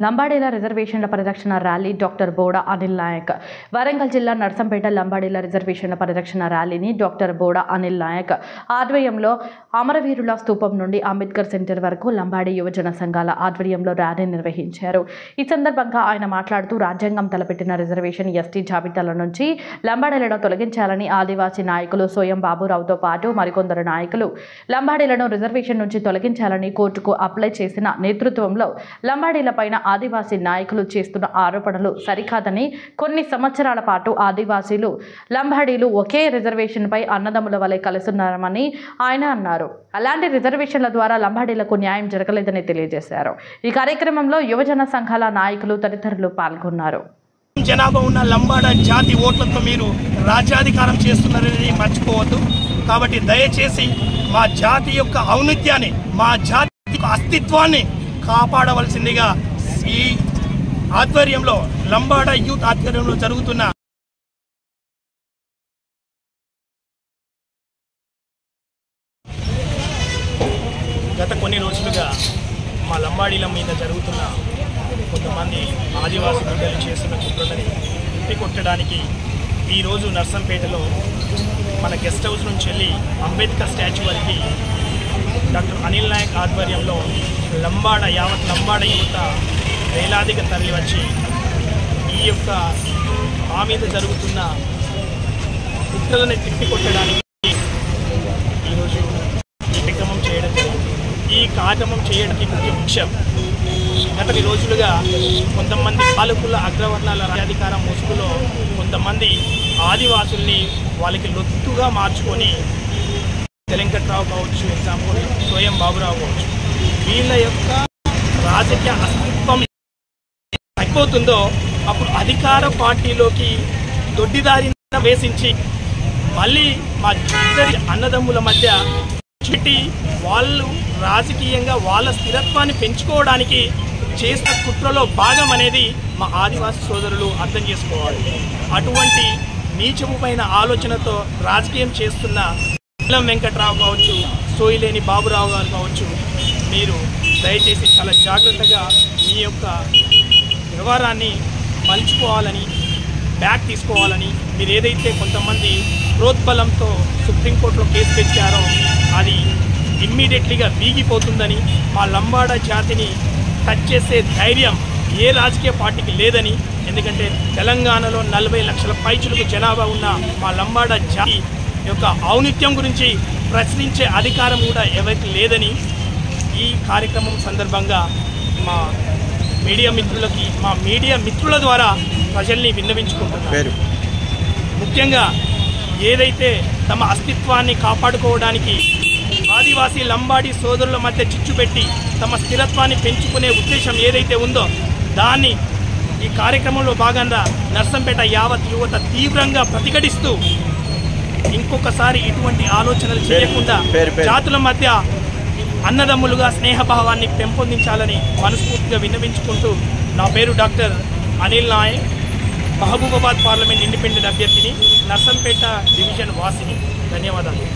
లంబాడీల రిజర్వేషన్ల పరిరక్షణ rally doctor Boda Anil Naik. Warangal జిల్లా నర్సంపేట లంబాడీల రిజర్వేషన్ల పరిరక్షణ ర్యాలీని డాక్టర్ బోడా అనిల్ నాయక్ ఆధ్వర్యంలో అమరవీరుల స్తూపం నుండి అంబేద్కర్ సెంటర్ వరకు లంబాడీ యువజన సంఘాల ఆధ్వర్యంలో ర్యాలీ నిర్వహించారు. ఈ సందర్భంగా ఆయన మాట్లాడుతూ రాజ్యాంగం తలపెట్టిన రిజర్వేషన్ ఎస్టీ జాబితాల నుంచి లంబాడీలను తొలగించాలని ఆదివాసీ నాయకులు సోయం బాబురావుతో పాటు మరికొందరు నాయకులు లంబాడీలను రిజర్వేషన్ నుంచి తొలగించాలని కోర్టుకు అప్లై చేసిన నేతృత్వంలో లంబాడీలపైన ఆదివాసీ నాయకులు చేస్తున్న ఆరోపణలు సరికాదని, కొన్ని సంవత్సరాల పాటు ఆదివాసీలు లంబాడీలు ఒకే రిజర్వేషన్పై అన్నదమ్ముల వలె కలుస్తున్నారని ఆయన అన్నారు. అలాంటి రిజర్వేషన్ల ద్వారా లంబాడీలకు న్యాయం జరగలేదని తెలియజేశారు. ఈ కార్యక్రమంలో యువజన సంఘాల నాయకులు తదితరులు పాల్గొన్నారు. జనాభా ఉన్న లంబాడ జాతి ఓట్లతో మీరు రాజ్యాధికారం చేస్తున్నారని మర్చిపోవద్దు. కాబట్టి దయచేసి మా జాతి యొక్క ఔన్నత్యాన్ని, మా జాతి అస్తిత్వాన్ని కాపాడవలసిందిగా ఈ ఆధ్వర్యంలో లంబాడ యూత్ ఆధ్వర్యంలో జరుగుతున్న గత కొన్ని రోజులుగా మా లంబాడీల మీద జరుగుతున్న కొంతమంది ఆదివాసీ బిడ్డలు చేస్తున్న కుట్రలని తిప్పికొట్టడానికి ఈరోజు నర్సంపేటలో మన గెస్ట్ హౌస్ నుంచి వెళ్ళి అంబేద్కర్ స్టాచ్యూ వరకు డాక్టర్ అనిల్ నాయక్ ఆధ్వర్యంలో యావత్ లంబాడ యువత వేలాదిగా తరలి వచ్చి ఈ యొక్క మా మీద జరుగుతున్న కుట్రలను తిప్పికొట్టడానికి ఈరోజు ఈ కార్యక్రమం చేయడం జరిగింది. ఈ కార్యక్రమం చేయడానికి ముఖ్యం గత రోజులుగా కొంతమంది పాలకుల అగ్రవర్ణాల రాజ్యాధికారం ముసుగులో కొంతమంది ఆదివాసుల్ని వాళ్ళకి లొత్తుగా మార్చుకొని వెంకట్రావు కావచ్చు, ఎగ్జాంపుల్ సోయం బాబురావు కావచ్చు, వీళ్ళ యొక్క రాజకీయ అస్తిత్వం అయిపోతుందో అప్పుడు అధికార పార్టీలోకి దొడ్డిదారి వేసించి మళ్ళీ మా ఇద్దరి అన్నదమ్ముల మధ్య చుట్టి వాళ్ళు రాజకీయంగా వాళ్ళ స్థిరత్వాన్ని పెంచుకోవడానికి చేసిన కుట్రలో భాగం అనేది మా ఆదివాసీ సోదరులు అర్థం చేసుకోవాలి. అటువంటి నీచము పైన ఆలోచనతో రాజకీయం చేస్తున్న వెంకట్రావు కావచ్చు, సోయిలేని బాబురావు గారు కావచ్చు, మీరు దయచేసి చాలా జాగ్రత్తగా మీ యొక్క వ్యవహారాన్ని మలుచుకోవాలని, బ్యాక్ తీసుకోవాలని, మీరు ఏదైతే కొంతమంది ప్రోద్బలంతో సుప్రీంకోర్టులో కేసు తెచ్చారో అది ఇమ్మీడియట్లీగా వీగిపోతుందని, మా లంబాడ జాతిని టచ్ చేసే ధైర్యం ఏ రాజకీయ పార్టీకి లేదని, ఎందుకంటే తెలంగాణలో 40 లక్షల పైచులకు జనాభా ఉన్న మా లంబాడ జాతి యొక్క ఔన్నత్యం గురించి ప్రశ్నించే అధికారం కూడా ఎవరికి లేదని ఈ కార్యక్రమం సందర్భంగా మా మీడియా మిత్రుల ద్వారా ప్రజల్ని విన్నవించుకుంటున్నారు. ముఖ్యంగా ఏదైతే తమ అస్తిత్వాన్ని కాపాడుకోవడానికి ఆదివాసీ లంబాడీ సోదరుల మధ్య చిచ్చు పెట్టి తమ స్థిరత్వాన్ని పెంచుకునే ఉద్దేశం ఏదైతే ఉందో దాన్ని ఈ కార్యక్రమంలో భాగంగా నర్సంపేట యావత్ యువత తీవ్రంగా ప్రతిఘటిస్తూ ఇంకొకసారి ఇటువంటి ఆలోచనలు చేయకుండా జాతుల మధ్య అన్నదమ్ములుగా స్నేహభావాన్ని పెంపొందించాలని మనస్ఫూర్తిగా విన్నవించుకుంటూ, నా పేరు doctor Anil Nayak, Mahabubabad parliament independent అభ్యర్థిని, నర్సంపేట డివిజన్ వాసిని. ధన్యవాదాలు.